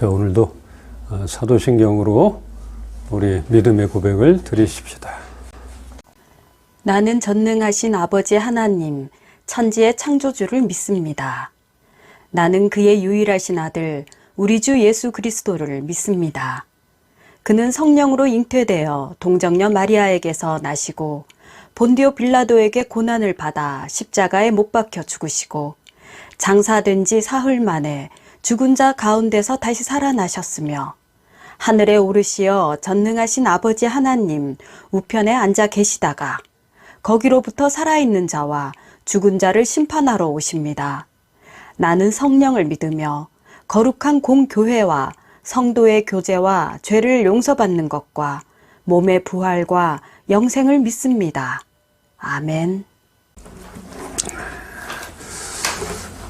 자, 오늘도 사도신경으로 우리 믿음의 고백을 드리십시다. 나는 전능하신 아버지 하나님, 천지의 창조주를 믿습니다. 나는 그의 유일하신 아들, 우리 주 예수 그리스도를 믿습니다. 그는 성령으로 잉태되어 동정녀 마리아에게서 나시고 본디오 빌라도에게 고난을 받아 십자가에 못 박혀 죽으시고 장사된 지 사흘 만에 죽은 자 가운데서 다시 살아나셨으며 하늘에 오르시어 전능하신 아버지 하나님 우편에 앉아 계시다가 거기로부터 살아있는 자와 죽은 자를 심판하러 오십니다. 나는 성령을 믿으며 거룩한 공교회와 성도의 교제와 죄를 용서받는 것과 몸의 부활과 영생을 믿습니다. 아멘.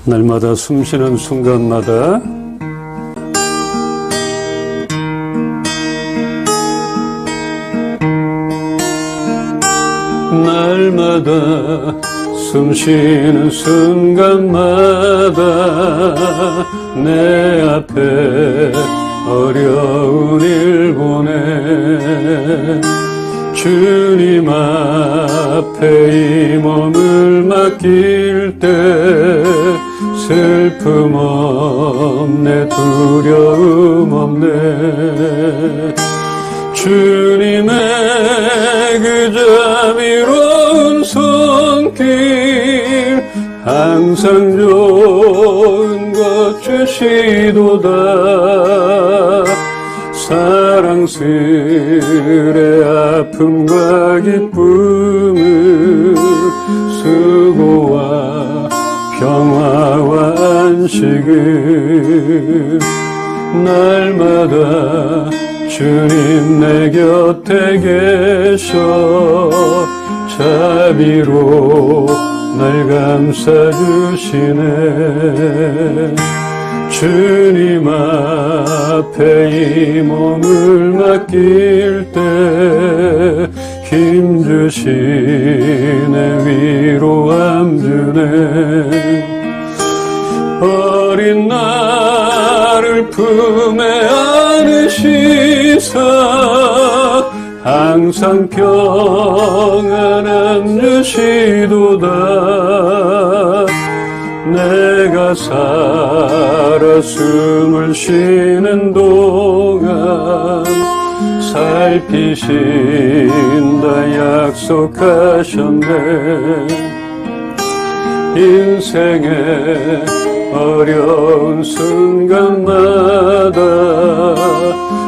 날마다 숨쉬는 순간마다 날마다 숨쉬는 순간마다 내 앞에 어려운 일 보내 주님 앞에 이 몸을 맡길 때 슬픔 없네 두려움 없네 주님의 그 자비로운 손길 항상 좋은 것 주시도다 사랑스레 아픔과 기쁨을 수고와 평화와 안식을 날마다 주님 내 곁에 계셔 자비로 날 감싸주시네 주님 앞에 이 몸을 맡길 때 힘주시네 위로함 주네 어린 나를 품에 안으시사 항상 평안함 주시도다 내가 살아 숨을 쉬는 동안 살피신다 약속하셨네 인생의 어려운 순간마다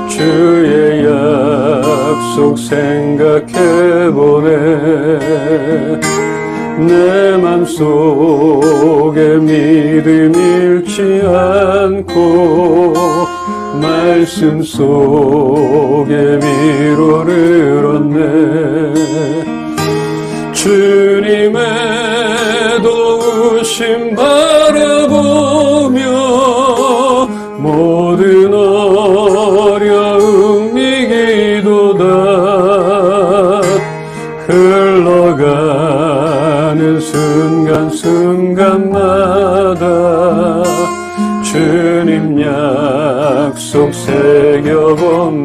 주의 약속 생각해보네 내 맘속에 믿음 잃지 않고 말씀 속에 위로를 얻네 주님의 도우심 바라보며 모든 어려움 이기도다 흘러가는 순간순간마다 주님 약속 새겨봅니다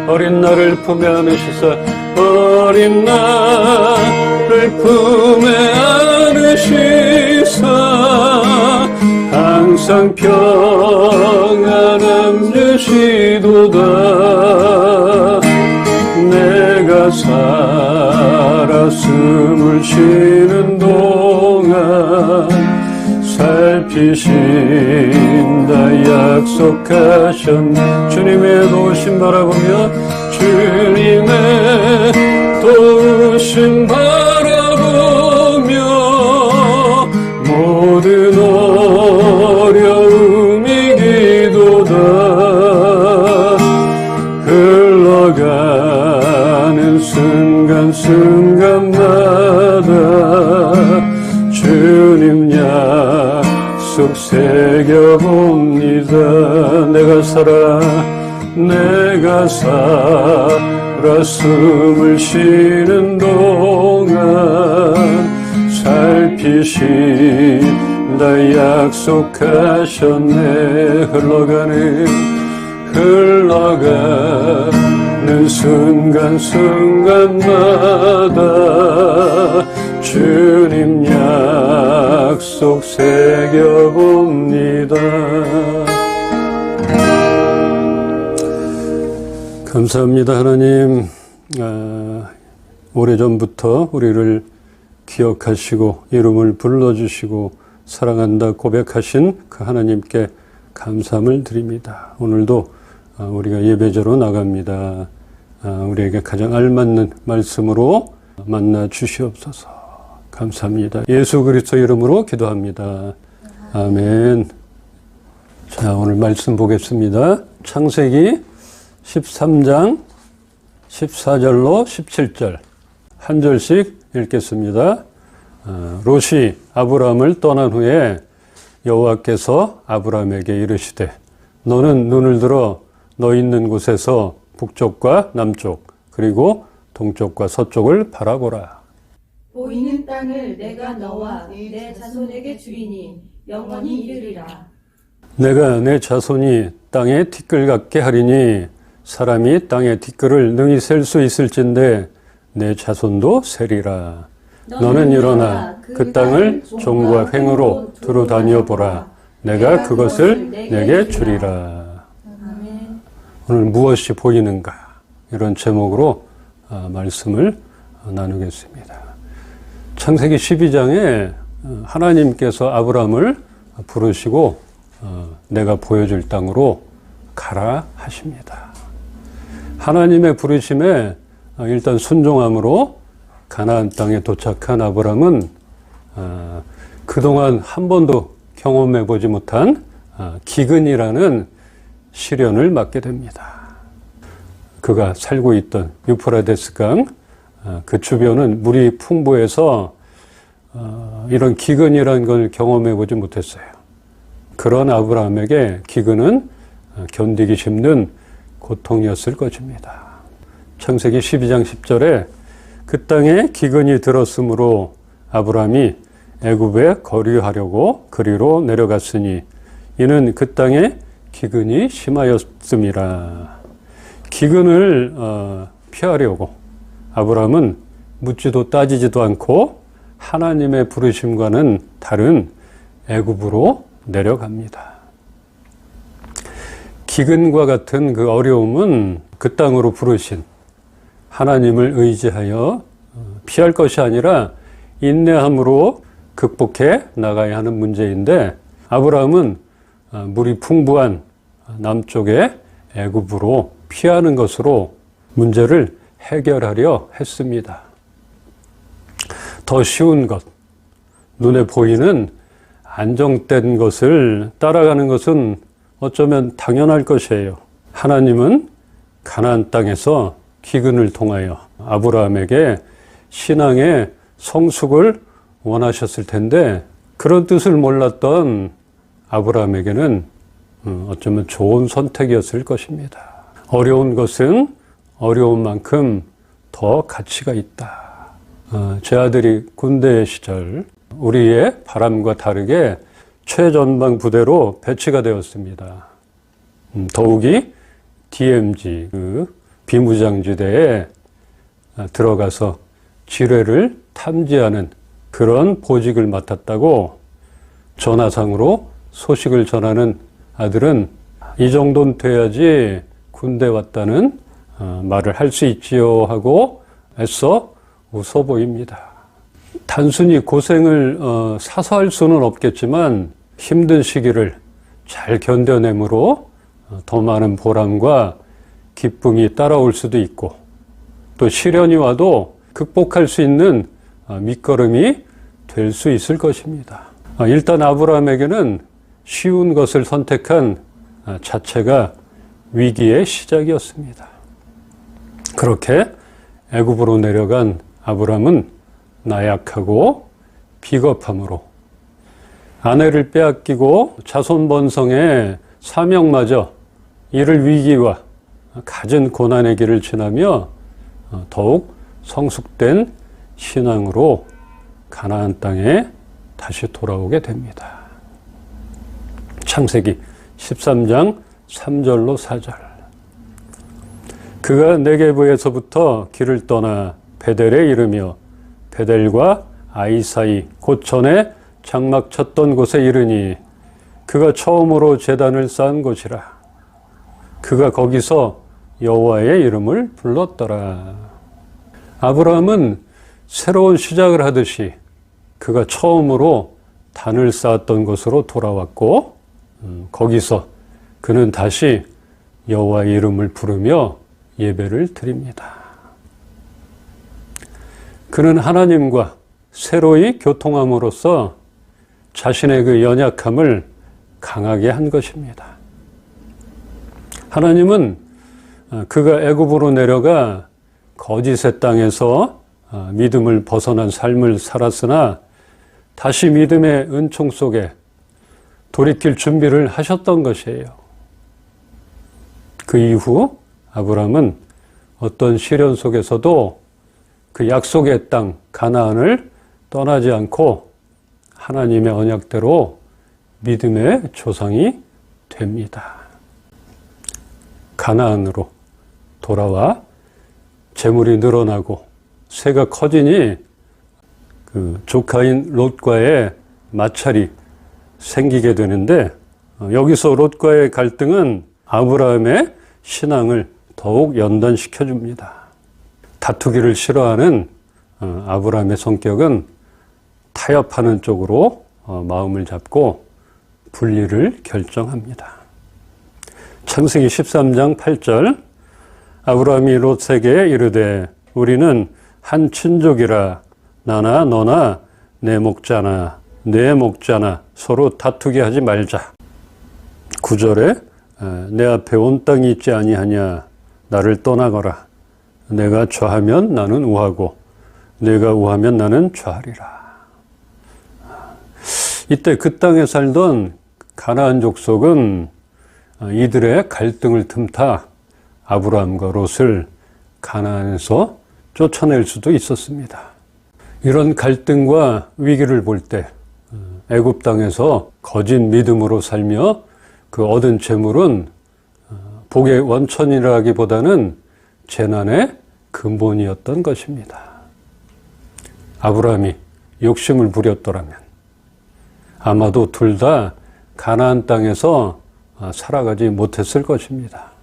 어린 나를 품에 안으시사 어린 나를 품에 안으시사 항상 평안함 주시도다 내가 살아 숨을 쉬는 동안 살피신다 약속하셨네 주님의 도우심 바라보며 주님의 도우심 바라보며 모든 어려움 이기도다 흘러가는 순간순간마다 주님 약속 새겨봅니다 내가 살아 숨을 쉬는 동안 살피신 다 약속하셨네. 흘러가는 순간순간마다 주님 약속 새겨봅니다. 감사합니다. 하나님, 오래전부터 우리를 기억하시고 이름을 불러주시고 사랑한다 고백하신 그 하나님께 감사함을 드립니다. 오늘도 우리가 예배자로 나갑니다. 우리에게 가장 알맞는 말씀으로 만나 주시옵소서. 감사합니다. 예수 그리스도 이름으로 기도합니다. 아멘. 자, 오늘 말씀 보겠습니다. 창세기 13장 14절로 17절 한 절씩 읽겠습니다. 롯이 아브람을 떠난 후에 여호와께서 아브람에게 이르시되 너는 눈을 들어 너 있는 곳에서 북쪽과 남쪽 그리고 동쪽과 서쪽을 바라보라. 보이는 땅을 내가 너와 내 자손에게 주리니 영원히 이르리라. 내가 내 자손이 땅에 티끌 같게 하리니 사람이 땅의 티끌을 능히 셀 수 있을진데 내 자손도 세리라. 너는 일어나 그 땅을 종과 횡으로 두루 다녀 보라. 내가 그것을 내게 주리라. 오늘 무엇이 보이는가? 이런 제목으로 말씀을 나누겠습니다. 창세기 12장에 하나님께서 아브람을 부르시고 내가 보여줄 땅으로 가라 하십니다. 하나님의 부르심에 일단 순종함으로 가나안 땅에 도착한 아브람은 그동안 한 번도 경험해 보지 못한 기근이라는 시련을 맞게 됩니다. 그가 살고 있던 유프라데스 강 그 주변은 물이 풍부해서 이런 기근이라는 걸 경험해 보지 못했어요. 그런 아브라함에게 기근은 견디기 힘든 고통이었을 것입니다. 창세기 12장 10절에 그 땅에 기근이 들었으므로 아브라함이 애굽에 거류하려고 그리로 내려갔으니 이는 그 땅에 기근이 심하였음이라. 기근을 피하려고 아브라함은 묻지도 따지지도 않고 하나님의 부르심과는 다른 애굽으로 내려갑니다. 기근과 같은 그 어려움은 그 땅으로 부르신 하나님을 의지하여 피할 것이 아니라 인내함으로 극복해 나가야 하는 문제인데 아브라함은 물이 풍부한 남쪽의 애굽으로 피하는 것으로 문제를 해결하려 했습니다. 더 쉬운 것, 눈에 보이는 안정된 것을 따라가는 것은 어쩌면 당연할 것이에요. 하나님은 가나안 땅에서 기근을 통하여 아브라함에게 신앙의 성숙을 원하셨을 텐데 그런 뜻을 몰랐던 아브라함에게는 어쩌면 좋은 선택이었을 것입니다. 어려운 것은 어려운 만큼 더 가치가 있다. 제 아들이 군대 시절 우리의 바람과 다르게 최전방 부대로 배치가 되었습니다. 더욱이 DMZ 그 비무장지대에 들어가서 지뢰를 탐지하는 그런 보직을 맡았다고 전화상으로 소식을 전하는 아들은 이 정도는 돼야지 군대 왔다는 말을 할 수 있지요 하고 애써 웃어 보입니다. 단순히 고생을 사서할 수는 없겠지만 힘든 시기를 잘 견뎌내므로 더 많은 보람과 기쁨이 따라올 수도 있고 또 시련이 와도 극복할 수 있는 밑거름이 될 수 있을 것입니다. 일단 아브라함에게는 쉬운 것을 선택한 자체가 위기의 시작이었습니다. 그렇게 애굽으로 내려간 아브라함은 나약하고 비겁함으로 아내를 빼앗기고 자손 번성의 사명마저 이를 위기와 갖은 고난의 길을 지나며 더욱 성숙된 신앙으로 가나안 땅에 다시 돌아오게 됩니다. 창세기 13장 3절로 4절. 그가 네게브에서부터 길을 떠나 베델에 이르며 베델과 아이 사이 곧 전에 장막 쳤던 곳에 이르니 그가 처음으로 제단을 쌓은 곳이라. 그가 거기서 여호와의 이름을 불렀더라. 아브라함은 새로운 시작을 하듯이 그가 처음으로 단을 쌓았던 곳으로 돌아왔고 거기서 그는 다시 여호와의 이름을 부르며 예배를 드립니다. 그는 하나님과 새로이 교통함으로써 자신의 그 연약함을 강하게 한 것입니다. 하나님은 그가 애굽으로 내려가 거짓의 땅에서 믿음을 벗어난 삶을 살았으나 다시 믿음의 은총 속에 돌이킬 준비를 하셨던 것이에요. 그 이후 아브라함은 어떤 시련 속에서도 그 약속의 땅 가나안을 떠나지 않고 하나님의 언약대로 믿음의 조상이 됩니다. 가나안으로 돌아와 재물이 늘어나고 새가 커지니 그 조카인 롯과의 마찰이 생기게 되는데 여기서 롯과의 갈등은 아브라함의 신앙을 더욱 연단시켜 줍니다. 다투기를 싫어하는 아브라함의 성격은 타협하는 쪽으로 마음을 잡고 분리를 결정합니다. 창세기 13장 8절 아브라함이 롯에게 이르되 우리는 한 친족이라 나나 너나 내 목자나 내 목자나 서로 다투게 하지 말자. 9절에 내 앞에 온 땅이 있지 아니하냐 나를 떠나거라. 내가 좌하면 나는 우하고 내가 우하면 나는 좌하리라. 이때 그 땅에 살던 가나안 족속은 이들의 갈등을 틈타 아브라함과 롯을 가나안에서 쫓아낼 수도 있었습니다. 이런 갈등과 위기를 볼 때 애굽 땅에서 거짓 믿음으로 살며 그 얻은 재물은 복의 원천이라기보다는 재난의 근본이었던 것입니다. 아브라함이 욕심을 부렸더라면 아마도 둘 다 가나안 땅에서 살아가지 못했을 것입니다.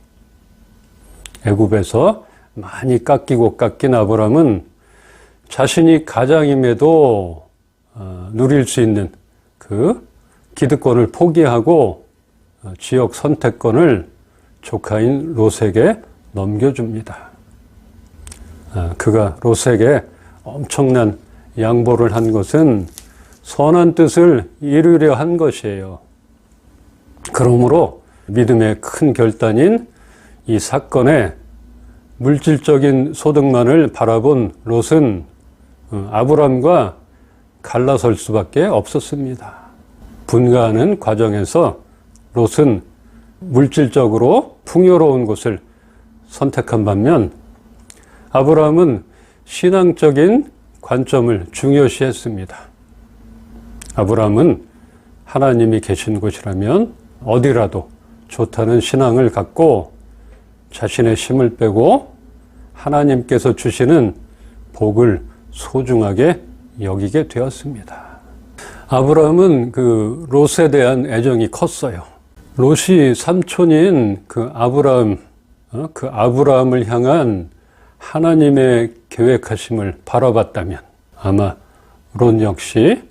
애굽에서 많이 깎인 아브라함은 자신이 가장임에도 누릴 수 있는 그 기득권을 포기하고 지역 선택권을 조카인 롯에게 넘겨줍니다. 그가 롯에게 엄청난 양보를 한 것은 선한 뜻을 이루려 한 것이에요. 그러므로 믿음의 큰 결단인 이 사건에 물질적인 소득만을 바라본 롯은 아브람과 갈라설 수밖에 없었습니다. 분가하는 과정에서 롯은 물질적으로 풍요로운 곳을 선택한 반면 아브라함은 신앙적인 관점을 중요시했습니다. 아브라함은 하나님이 계신 곳이라면 어디라도 좋다는 신앙을 갖고 자신의 힘을 빼고 하나님께서 주시는 복을 소중하게 여기게 되었습니다. 아브라함은 그 롯에 대한 애정이 컸어요. 롯이 삼촌인 그 아브라함을 향한 하나님의 계획하심을 바라봤다면 아마 롯 역시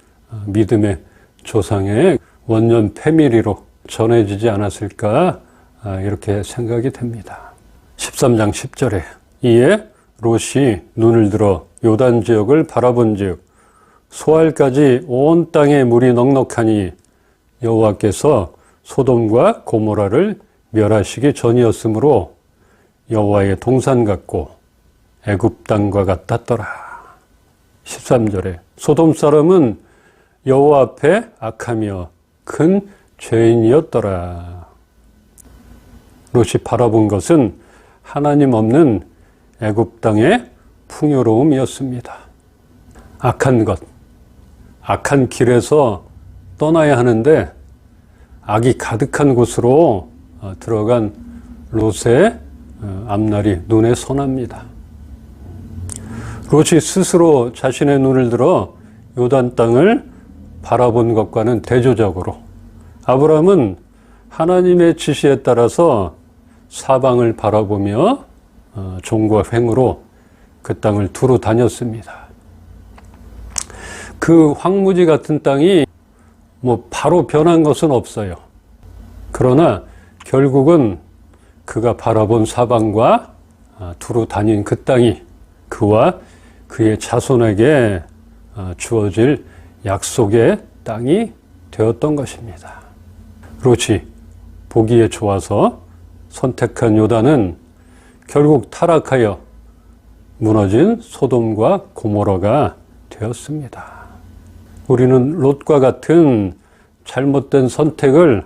믿음의 조상의 원년 패밀리로 전해지지 않았을까 이렇게 생각이 됩니다. 13장 10절에 이에 롯이 눈을 들어 요단 지역을 바라본즉 소알까지 온 땅에 물이 넉넉하니 여호와께서 소돔과 고모라를 멸하시기 전이었으므로 여호와의 동산 같고 애굽 땅과 같았더라. 13절에 소돔 사람은 여호와 앞에 악하며 큰 죄인이었더라. 롯이 바라본 것은 하나님 없는 애굽 땅의 풍요로움이었습니다. 악한 것, 악한 길에서 떠나야 하는데 악이 가득한 곳으로 들어간 롯의 앞날이 눈에 선합니다. 롯이 스스로 자신의 눈을 들어 요단 땅을 바라본 것과는 대조적으로 아브라함은 하나님의 지시에 따라서 사방을 바라보며 종과 횡으로 그 땅을 두루 다녔습니다. 그 황무지 같은 땅이 바로 변한 것은 없어요. 그러나 결국은 그가 바라본 사방과 두루 다닌 그 땅이 그와 그의 자손에게 주어질 약속의 땅이 되었던 것입니다. 롯이 보기에 좋아서 선택한 요단은 결국 타락하여 무너진 소돔과 고모라가 되었습니다. 우리는 롯과 같은 잘못된 선택을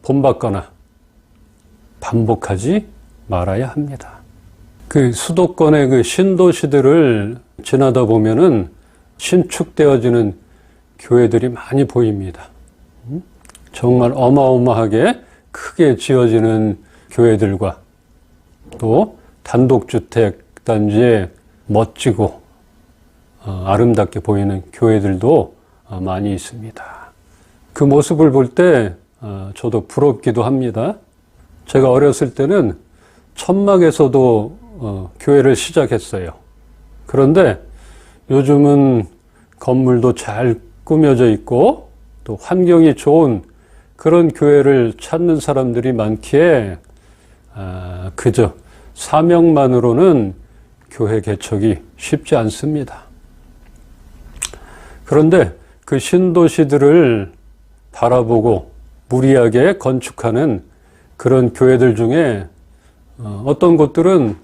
본받거나 반복하지 말아야 합니다. 그 수도권의 그 신도시들을 지나다 보면은 신축되어지는 교회들이 많이 보입니다. 정말 어마어마하게 크게 지어지는 교회들과 또 단독주택 단지에 멋지고 아름답게 보이는 교회들도 많이 있습니다. 그 모습을 볼 때 저도 부럽기도 합니다. 제가 어렸을 때는 천막에서도 교회를 시작했어요. 그런데 요즘은 건물도 잘 꾸며져 있고 또 환경이 좋은 그런 교회를 찾는 사람들이 많기에 그저 사명만으로는 교회 개척이 쉽지 않습니다. 그런데 그 신도시들을 바라보고 무리하게 건축하는 그런 교회들 중에 어떤 곳들은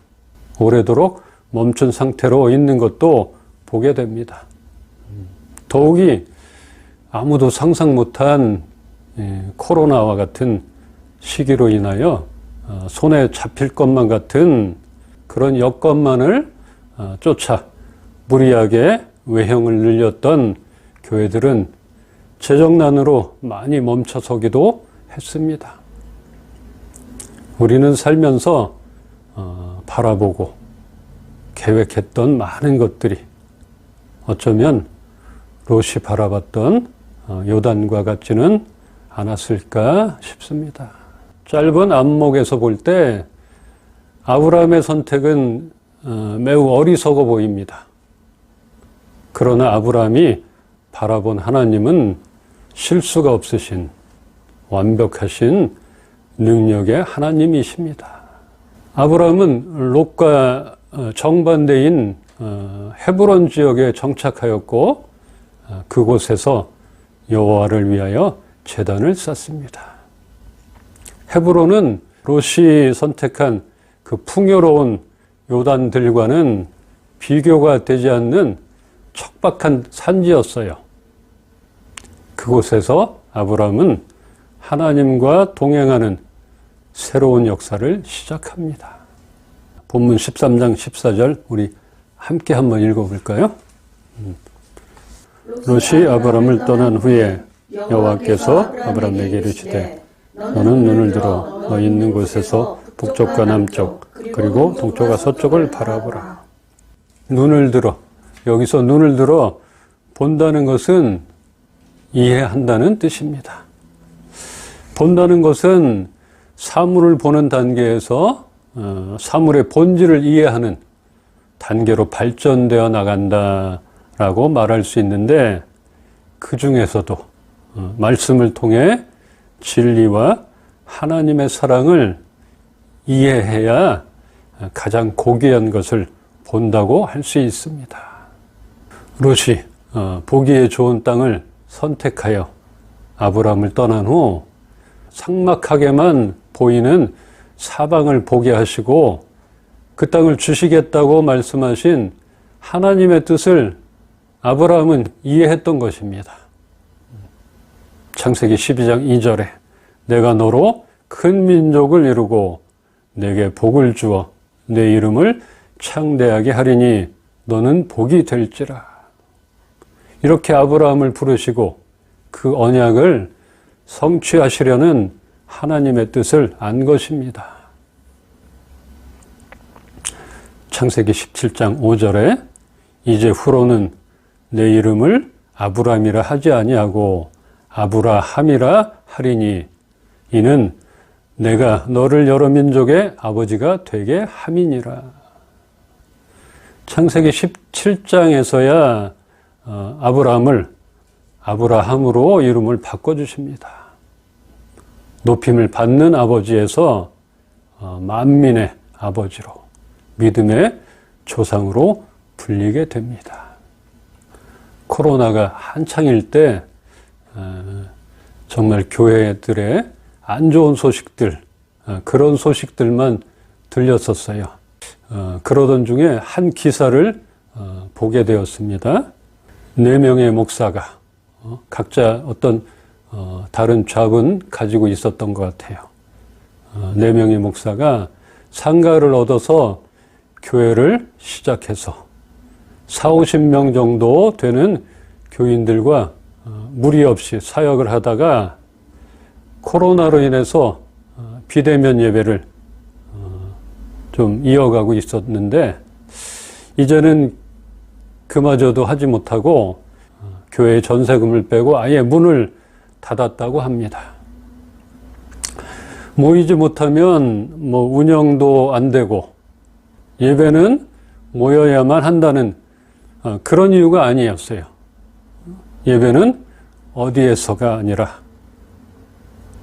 오래도록 멈춘 상태로 있는 것도 보게 됩니다. 더욱이 아무도 상상 못한 코로나와 같은 시기로 인하여 손에 잡힐 것만 같은 그런 여건만을 쫓아 무리하게 외형을 늘렸던 교회들은 재정난으로 많이 멈춰서기도 했습니다. 우리는 살면서 바라보고 계획했던 많은 것들이 어쩌면 롯이 바라봤던 요단과 같지는 않았을까 싶습니다. 짧은 안목에서 볼 때 아브라함의 선택은 매우 어리석어 보입니다. 그러나 아브라함이 바라본 하나님은 실수가 없으신 완벽하신 능력의 하나님이십니다. 아브라함은 롯과 정반대인 헤브론 지역에 정착하였고 그곳에서 여호와를 위하여 제단을 쌓습니다. 헤브론은 롯이 선택한 그 풍요로운 요단들과는 비교가 되지 않는 척박한 산지였어요. 그곳에서 아브라함은 하나님과 동행하는 새로운 역사를 시작합니다. 본문 13장 14절 우리 함께 한번 읽어볼까요? 롯이 아브라함을 떠난 후에 여호와께서 아브라함에게 이르시되 너는 눈을 들어 너 있는 곳에서 북쪽과 남쪽 그리고 동쪽과 서쪽을 바라보라. 눈을 들어, 여기서 눈을 들어 본다는 것은 이해한다는 뜻입니다. 본다는 것은 사물을 보는 단계에서 사물의 본질을 이해하는 단계로 발전되어 나간다라고 말할 수 있는데 그 중에서도 말씀을 통해 진리와 하나님의 사랑을 이해해야 가장 고귀한 것을 본다고 할 수 있습니다. 롯이 보기에 좋은 땅을 선택하여 아브라함을 떠난 후 삭막하게만 보이는 사방을 보게 하시고 그 땅을 주시겠다고 말씀하신 하나님의 뜻을 아브라함은 이해했던 것입니다. 창세기 12장 2절에 내가 너로 큰 민족을 이루고 내게 복을 주어 내 이름을 창대하게 하리니 너는 복이 될지라. 이렇게 아브라함을 부르시고 그 언약을 성취하시려는 하나님의 뜻을 안 것입니다. 창세기 17장 5절에 이제 후로는 내 이름을 아브람이라 하지 아니하고 아브라함이라 하리니 이는 내가 너를 여러 민족의 아버지가 되게 함이니라. 창세기 17장에서야 아브라함을 아브라함으로 이름을 바꿔주십니다. 높임을 받는 아버지에서 만민의 아버지로, 믿음의 조상으로 불리게 됩니다. 코로나가 한창일 때 정말 교회들의 안 좋은 소식들, 그런 소식들만 들렸었어요. 그러던 중에 한 기사를 보게 되었습니다. 4명의 목사가 각자 어떤 다른 잡은 가지고 있었던 것 같아요. 4명의 목사가 상가를 얻어서 교회를 시작해서 40-50명 정도 되는 교인들과 무리 없이 사역을 하다가 코로나로 인해서 비대면 예배를 좀 이어가고 있었는데 이제는 그마저도 하지 못하고 교회의 전세금을 빼고 아예 문을 닫았다고 합니다. 모이지 못하면 운영도 안 되고 예배는 모여야만 한다는 그런 이유가 아니었어요. 예배는 어디에서가 아니라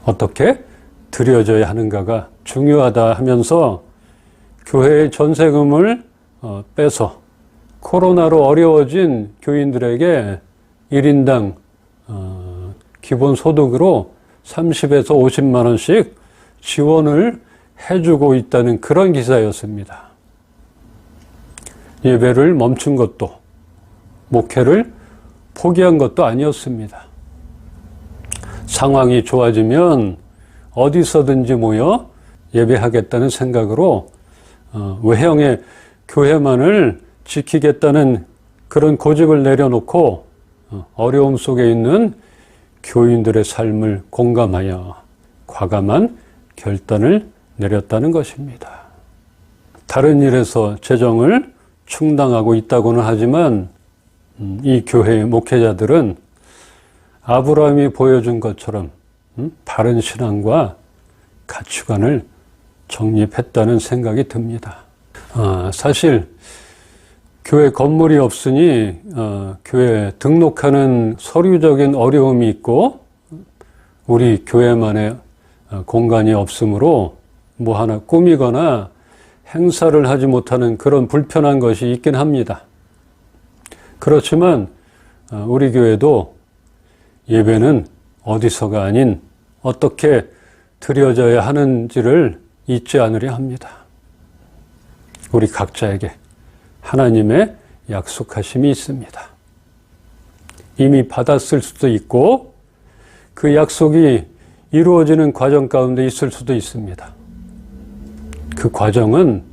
어떻게 드려져야 하는가가 중요하다 하면서 교회의 전세금을 빼서 코로나로 어려워진 교인들에게 1인당 기본소득으로 30에서 50만 원씩 지원을 해주고 있다는 그런 기사였습니다. 예배를 멈춘 것도 목회를 포기한 것도 아니었습니다. 상황이 좋아지면 어디서든지 모여 예배하겠다는 생각으로 외형의 교회만을 지키겠다는 그런 고집을 내려놓고 어려움 속에 있는 교인들의 삶을 공감하여 과감한 결단을 내렸다는 것입니다. 다른 일에서 재정을 충당하고 있다고는 하지만 이 교회의 목회자들은 아브라함이 보여준 것처럼 바른 신앙과 가치관을 정립했다는 생각이 듭니다. 사실 교회 건물이 없으니 교회 등록하는 서류적인 어려움이 있고 우리 교회만의 공간이 없으므로 뭐 하나 꾸미거나 행사를 하지 못하는 그런 불편한 것이 있긴 합니다. 그렇지만 우리 교회도 예배는 어디서가 아닌 어떻게 드려져야 하는지를 잊지 않으려 합니다. 우리 각자에게 하나님의 약속하심이 있습니다. 이미 받았을 수도 있고 그 약속이 이루어지는 과정 가운데 있을 수도 있습니다. 그 과정은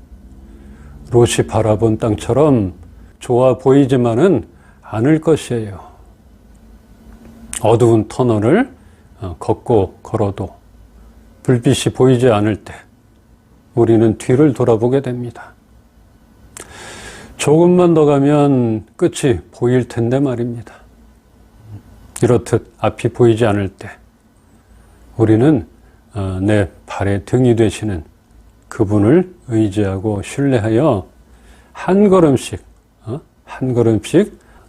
롯이 바라본 땅처럼 좋아 보이지만은 않을 것이에요. 어두운 터널을 걷고 걸어도 불빛이 보이지 않을 때 우리는 뒤를 돌아보게 됩니다. 조금만 더 가면 끝이 보일 텐데 말입니다. 이렇듯 앞이 보이지 않을 때 우리는 내 발의 등이 되시는 그분을 의지하고 신뢰하여 한 걸음씩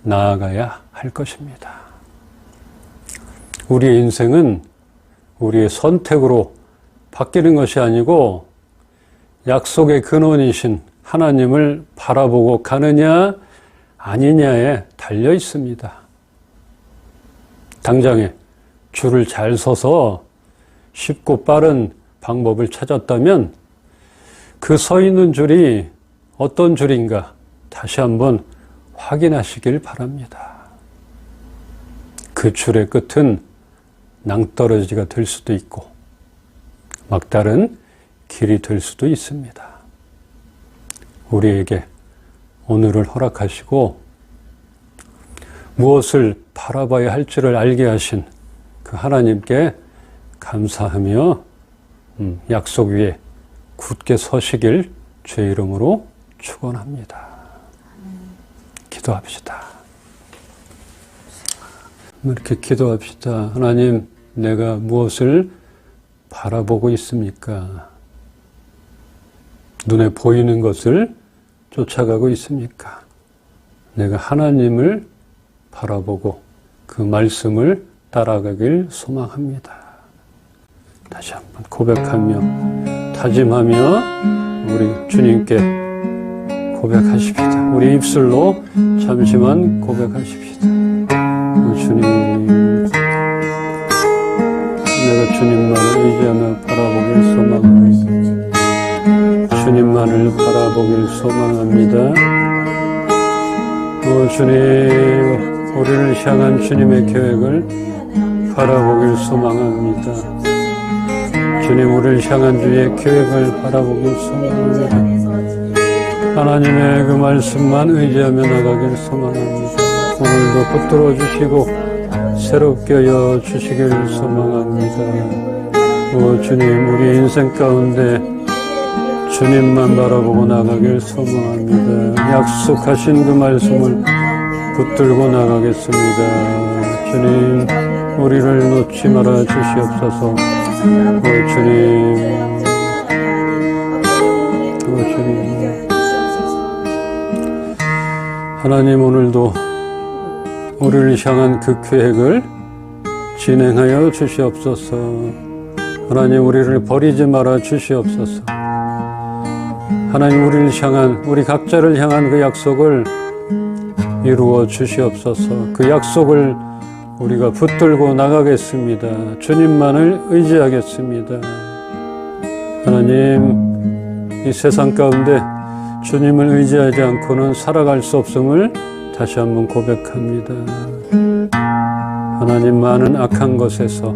나아가야 할 것입니다. 우리의 인생은 우리의 선택으로 바뀌는 것이 아니고 약속의 근원이신 하나님을 바라보고 가느냐 아니냐에 달려 있습니다. 당장에 줄을 잘 서서 쉽고 빠른 방법을 찾았다면 그 서 있는 줄이 어떤 줄인가 다시 한번 확인하시길 바랍니다. 그 줄의 끝은 낭떠러지가 될 수도 있고 막다른 길이 될 수도 있습니다. 우리에게 오늘을 허락하시고 무엇을 바라봐야 할지를 알게 하신 그 하나님께 감사하며 약속 위에 굳게 서시길 주의 이름으로 축원합니다. 기도합시다. 이렇게 기도합시다. 하나님, 내가 무엇을 바라보고 있습니까? 눈에 보이는 것을 쫓아가고 있습니까? 내가 하나님을 바라보고 그 말씀을 따라가길 소망합니다. 다시 한번 고백하며 다짐하며 우리 주님께 고백하십시다. 우리 입술로 잠시만 고백하십시다. 주님, 내가 주님만을 의지하며 바라보길 소망합니다. 주님만을 바라보길 소망합니다. 주님, 우리를 향한 주님의 계획을 바라보길 소망합니다. 주님, 우리를 향한 주의 계획을 바라보길 소망합니다. 하나님의 그 말씀만 의지하며 나가길 소망합니다. 오늘도 붙들어 주시고 새롭게 하여 주시길 소망합니다. 주님, 우리 인생 가운데 주님만 바라보고 나가길 소망합니다. 약속하신 그 말씀을 붙들고 나가겠습니다. 주님, 우리를 놓지 말아 주시옵소서. 주님, 주님, 하나님, 오늘도 우리를 향한 그 계획을 진행하여 주시옵소서. 하나님, 우리를 버리지 말아 주시옵소서. 하나님, 우리를 향한, 우리 각자를 향한 그 약속을 이루어 주시옵소서. 그 약속을 우리가 붙들고 나가겠습니다. 주님만을 의지하겠습니다. 하나님, 이 세상 가운데 주님을 의지하지 않고는 살아갈 수 없음을 다시 한번 고백합니다. 하나님, 많은 악한 것에서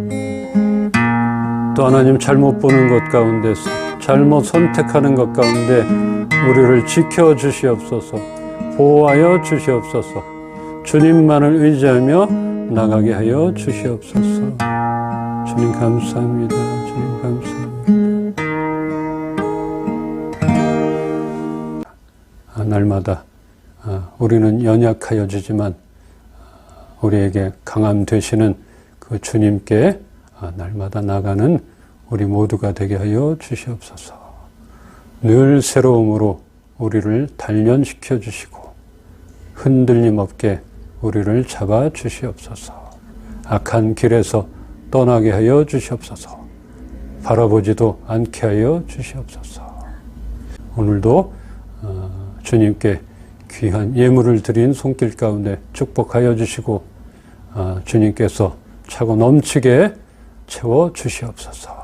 또 하나님 잘못 보는 것 가운데서 잘못 선택하는 것 가운데 우리를 지켜주시옵소서. 보호하여 주시옵소서. 주님만을 의지하며 나가게 하여 주시옵소서. 주님 감사합니다. 주님 감사합니다. 날마다 우리는 연약하여지지만 우리에게 강함 되시는 그 주님께 날마다 나가는 우리 모두가 되게 하여 주시옵소서. 늘 새로움으로 우리를 단련시켜 주시고 흔들림 없게 우리를 잡아 주시옵소서. 악한 길에서 떠나게 하여 주시옵소서. 바라보지도 않게 하여 주시옵소서. 오늘도 주님께 귀한 예물을 드린 손길 가운데 축복하여 주시고 주님께서 차고 넘치게 채워 주시옵소서.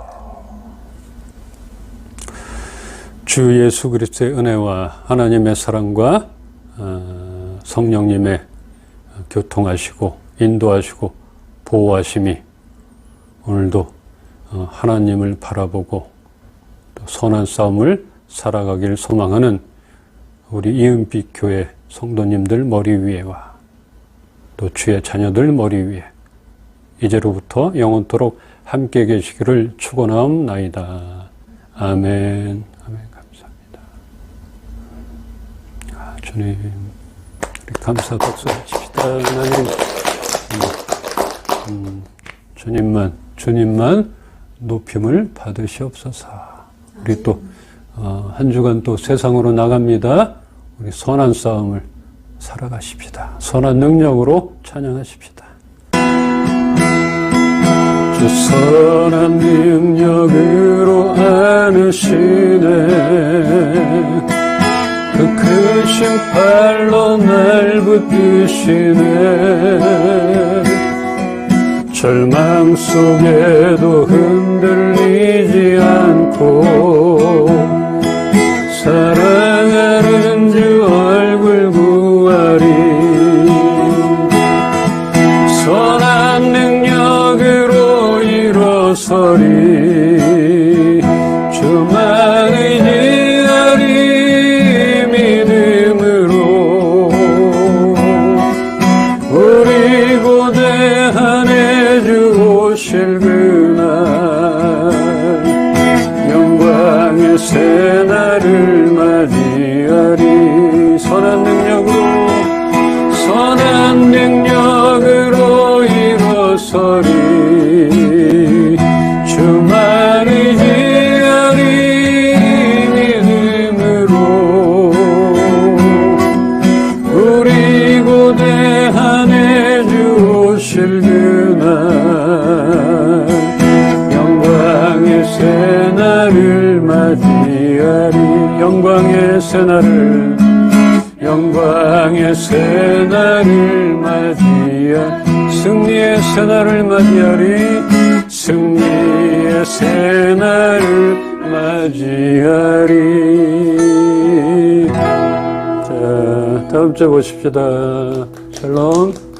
주 예수 그리스도의 은혜와 하나님의 사랑과 성령님의 교통하시고 인도하시고 보호하심이 오늘도 하나님을 바라보고 또 선한 싸움을 살아가길 소망하는 우리 이은빛 교회 성도님들 머리 위에와 또 주의 자녀들 머리 위에 이제로부터 영원토록 함께 계시기를 축원하옵나이다. 아멘. 아멘. 감사합니다. 주님, 우리 감사 박수 하십시다. 하나님, 주님만 높임을 받으시옵소서. 우리 또 한 주간 또 세상으로 나갑니다. 우리 선한 싸움을 살아가십시다. 선한 능력으로 찬양하십시다. 주 선한 능력으로 안으시네. 그 크신 팔로 날 붙드시네. 절망 속에도 흔들리지 않고 사랑하는 주 얼굴 구하리. 선한 능력으로 일어서리. 주만 의지하리. 믿음으로 우리 고대한에 주 오실 그날 영광의 새날을 맞이하리. 선한 능력으로 일어서리. 주만 의지하리. 믿음으로 우리 고대한에 주 오실 그날 영광의 새날을 맞이하리. 영광의 새날을 맞이하리. 승리의 새날을 맞이하리. 승리의 새날을 맞이하리. 자, 다음 주에 보십시다. 샬롬.